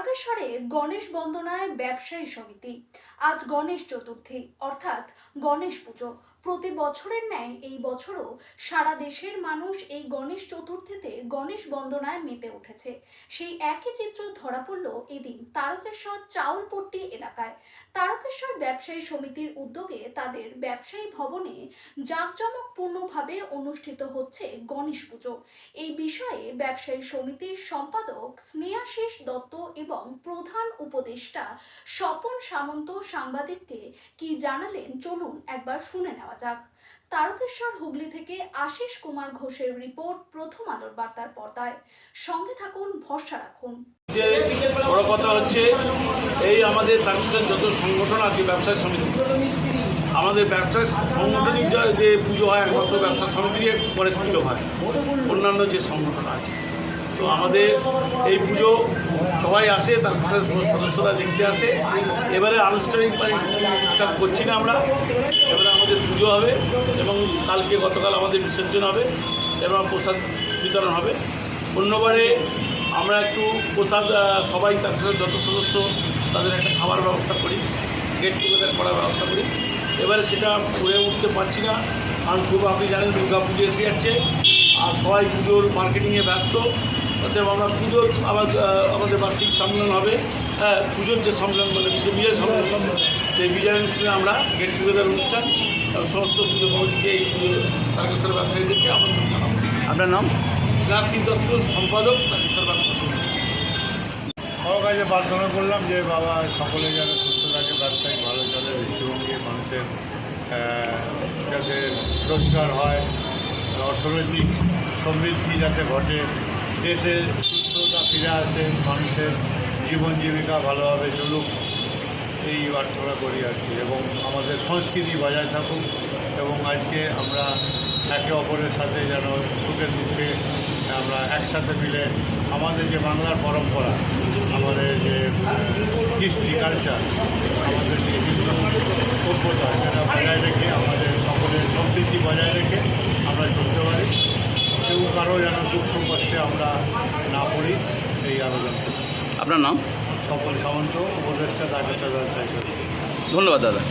তারকেশ্বরে গণেশ বন্দনায় ব্যবসায়ী সমিতি। আজ গণেশ চতুর্থী অর্থাৎ গণেশ পুজো। প্রতি বছরের ন্যায় এই বছরও সারা দেশের মানুষ এই গণেশ চতুর্থীতে গণেশ বন্দনায় মেতে উঠেছে। সেই একই চিত্র ধরা পড়ল এদিন তারকেশ্বর চাউলপট্টি এলাকায়। তারকেশ্বর ব্যবসায়ী সমিতির উদ্যোগে তাদের ব্যবসায়ী ভবনে জাঁকজমকপূর্ণভাবে অনুষ্ঠিত হচ্ছে গণেশ পুজো। এই বিষয়ে ব্যবসায়ী সমিতির সম্পাদক স্নেহাশিস দত্ত এবং প্রধান উপদেষ্টা স্বপন সামন্ত সাংবাদিককে কি জানালেন চলুন একবার শুনে নেওয়া যাক। তারকেশ্বর হুগলি থেকে আশিস কুমার ঘোষের রিপোর্ট, প্রথম আলোর বার্তার পর্দায়। সঙ্গে থাকুন, ভরসা রাখুন। বড় কথা হচ্ছে এই আমাদের তারকেশ্বর যত সংগঠন আছে ব্যবসায়ী সমিতি, আমাদের ব্যবসায় সাংগঠনিক যে পুজো হয় একমাত্র ব্যবসা সমিতির পরে পুজো হয়, অন্যান্য যে সংগঠন আছে। তো আমাদের এই পুজো সবাই আসে, তারকেশ্বরের সদস্যরা দেখতে আসে। এবারে আনুষ্ঠানিক স্টার্ট করছি না আমরা, এবারে আমাদের পুজো হবে এবং গতকাল আমাদের বিসর্জন হবে এবং প্রসাদ বিতরণ হবে। অন্যবারে আমরা একটু প্রসাদ সবাই তারকেশ্বরের যত সদস্য তাদের একটা খাবার ব্যবস্থা করি, গেট টুগেদার করার ব্যবস্থা করি। এবারে সেটা করে উঠতে পারছি না, কারণ খুব আপনি জানেন দুর্গা পুজো এসে যাচ্ছে আর সবাই পুজোর মার্কেটিংয়ে ব্যস্ত। অতএব আমরা পুজোর আমাদের বার্ষিক সম্মেলন হবে, পুজোর যে সম্মেলন মানে বিজয় সম্মেলন, সেই বিজয় অনুষ্ঠানে আমরা গেট টুগেদার অনুষ্ঠান সমস্ত পুজো কমিটিকে এই পুজো তারকেশ্বর ব্যবসায়ীদেরকে আমন্ত্রণ জানাবো। আপনার নাম? স্নেহাশিস দত্ত, সম্পাদক, তারকেশ্বর ব্যবসা সমিতি। সবার কাছে প্রার্থনা করলাম যে বাবা সকলে যেন সুস্থ থাকে, ব্যবসায়িক ভালো চলে, দৃষ্টিভঙ্গি মানুষের যাতে রোজগার হয়, অর্থনৈতিক সমৃদ্ধি যাতে ঘটে, দেশে সুস্থতা ফিরে আসে, মানুষের জীবন জীবিকা ভালোভাবে চলুক, এই প্রার্থনা করি আর কি। এবং আমাদের সংস্কৃতি বজায় থাকুক এবং আজকে আমরা একে অপরের সাথে যেন সুখে দুঃখে আমরা একসাথে মিলে আমাদের যে বাংলার পরম্পরা, আমাদের যে কৃষ্টি কালচার, আমাদের যে হিন্দু সভ্যতা, সেটা বজায় রেখে আমাদের সকলের সম্প্রীতি বজায় রেখে আমরা চলতে পারি। কেউ কারো যেন দুঃখ কষ্টে আমরা না পড়ি, এই আবেদন করি। আপনার নাম? স্বপন সামন্ত, উপদেষ্টা, তারকেশ্বর ব্যবসায়ী সমিতি। ধন্যবাদ দাদা।